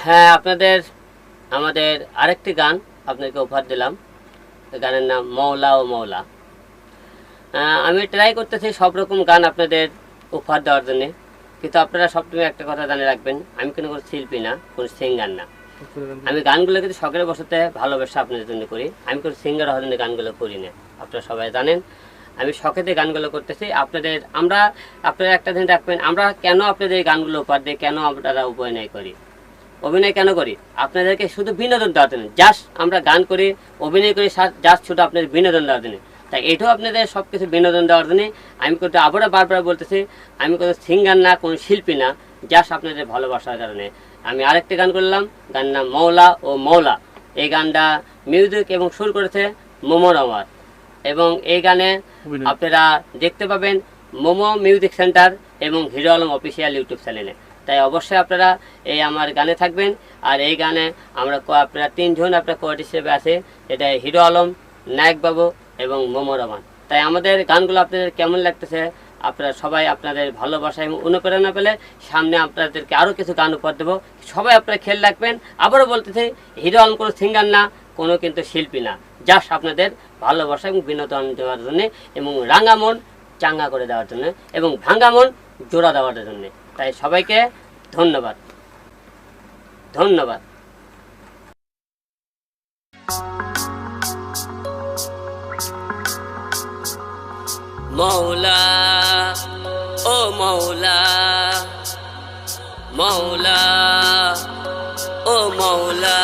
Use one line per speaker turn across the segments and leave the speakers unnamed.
হ্যাঁ, আপনাদের আমাদের আরেকটি গান আপনাকে উপহার দিলাম। গানের নাম মৌলা ও মৌলা। আমি ট্রাই করতেছি সব রকম গান আপনাদের উপহার দেওয়ার জন্যে, কিন্তু আপনারা সবসময় একটা কথা জানে রাখবেন, আমি কোনো শিল্পী না, কোনো সিঙ্গার না। আমি গানগুলো কিন্তু শখের বসতে ভালোবাসা আপনাদের জন্য করি, আমি কোনো সিঙ্গার হওয়ার জন্য গানগুলো করি না। আপনারা সবাই জানেন আমি শখেতে গানগুলো করতেছি। আপনারা একটা দিন রাখবেন, আমরা কেন আপনাদের এই গানগুলো উপহার দিই, কেন আপনারা অভিনয় করি। অভিনয় কেন করি? আপনাদেরকে শুধু বিনোদন দেওয়ার জন্য। জাস্ট আমরা গান করি, অভিনয় করি, জাস্ট শুধু আপনাদের বিনোদন দেওয়ার জন্য। তাই এটাও আপনাদের সব কিছু বিনোদন দেওয়ার জন্য আমি কিন্তু আবারও বারবার বলতেছি, আমি কোনো সিঙ্গার না, কোনো শিল্পী না, জাস্ট আপনাদের ভালোবাসার কারণে। আমি আরেকটি গান করলাম, গান নাম মৌলা ও মৌলা। এই গানটা মিউজিক এবং সুর করেছে মোমো রমার, এবং এই গানে আপনারা দেখতে পাবেন মোমো মিউজিক সেন্টার এবং হিরো আলম অফিসিয়াল ইউটিউব চ্যানেলে। তাই অবশ্যই আপনারা এই আমার গানে থাকবেন। আর এই গানে আপনারা তিনজন আপনার কোয়ার্ড হিসেবে আছে, এটা হিরো আলম, নায়ক বাবু এবং মোমো রহমান। তাই আমাদের গানগুলো আপনাদের কেমন লাগতেছে, আপনারা সবাই আপনাদের ভালোবাসা এবং অনুপ্রেরণা পেলে সামনে আপনাদেরকে আরও কিছু গান উপহার দেবো। সবাই আপনারা খেয়াল রাখবেন। আবারও বলতেছি, হিরো আলম কোনো সিঙ্গার না, কোনো কিন্তু শিল্পী না, জাস্ট আপনাদের ভালোবাসা এবং বিনোদন দেওয়ার জন্য, এবং রাঙা মন চাঙ্গা করে দেওয়ার জন্য, এবং ভাঙ্গা মন জোড়া দেওয়ার জন্য। তাই সবাইকে ধন্যবাদ, ধন্যবাদ। মৌলা ও মৌলা, মৌলা ও মৌলা,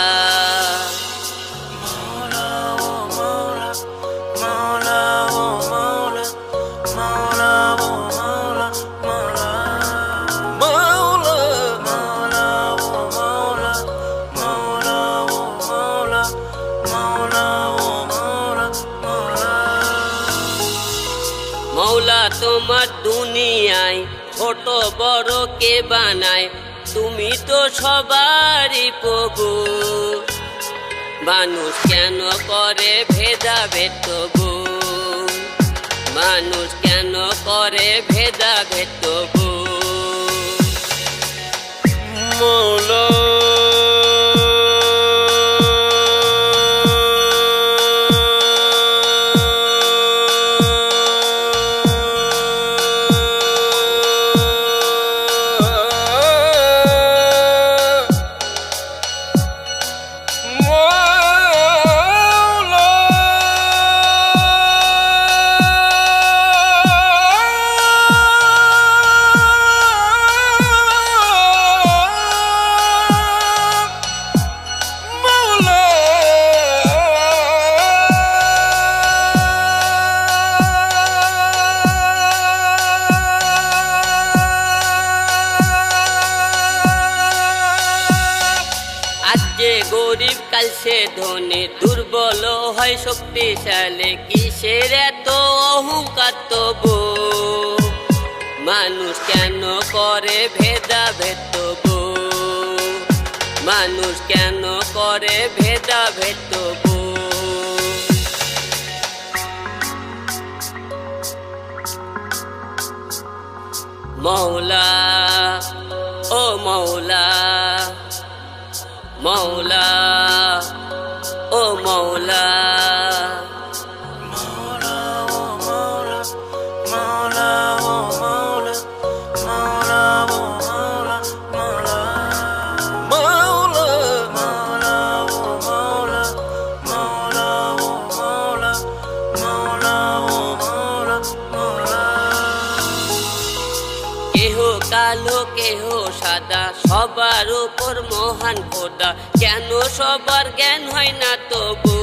মৌলা তোমার দুনিয়ায় ছোট বড় কে বানায়, তুমি তো সবারই প্রভু। মানুষ কেন করে ভেদাভেদ তবু, মানুষ কেন করে ভেদাভেদ তবু। মৌলা গরিব কাল সে ধনী, দুর্বল হয় শক্তিশালী, কিসের এত অহংকার তবু। মানুষ কেন করে ভেদাভেদ তবু, মানুষ কেন করে ভেদাভেদ তবু। মৌলা ও মৌলা, মৌলা ও মৌলা, মৌলা ও মৌলা, মৌলা ও মৌলা, মৌলা ও মৌলা, মৌলা, মৌলা, মৌলা ও মৌলা, মৌলা ও মৌলা, মৌলা ও মৌলা, মৌলা। কেহ কালো কেহ সাদা, সবার উপর মহান খোদা, কেন সবার জ্ঞান হয় না তবু।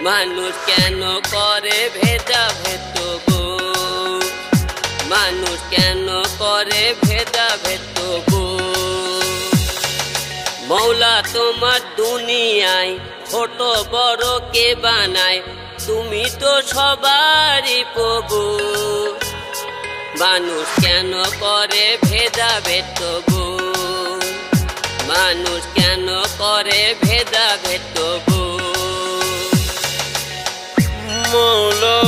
মানুষ কেন করে ভেদাভেদ তবু, মানুষ কেন করে ভেদাভেদ তবু। মৌলা তোমার দুনিয়ায় ছোট বড় কে বানায়, তুমি তো সবারই প্রভু। মানুষ কেন করে ভেদাভেদ তবু, মানুষ কেন করে ভেদাভেদ তবু। মৌলা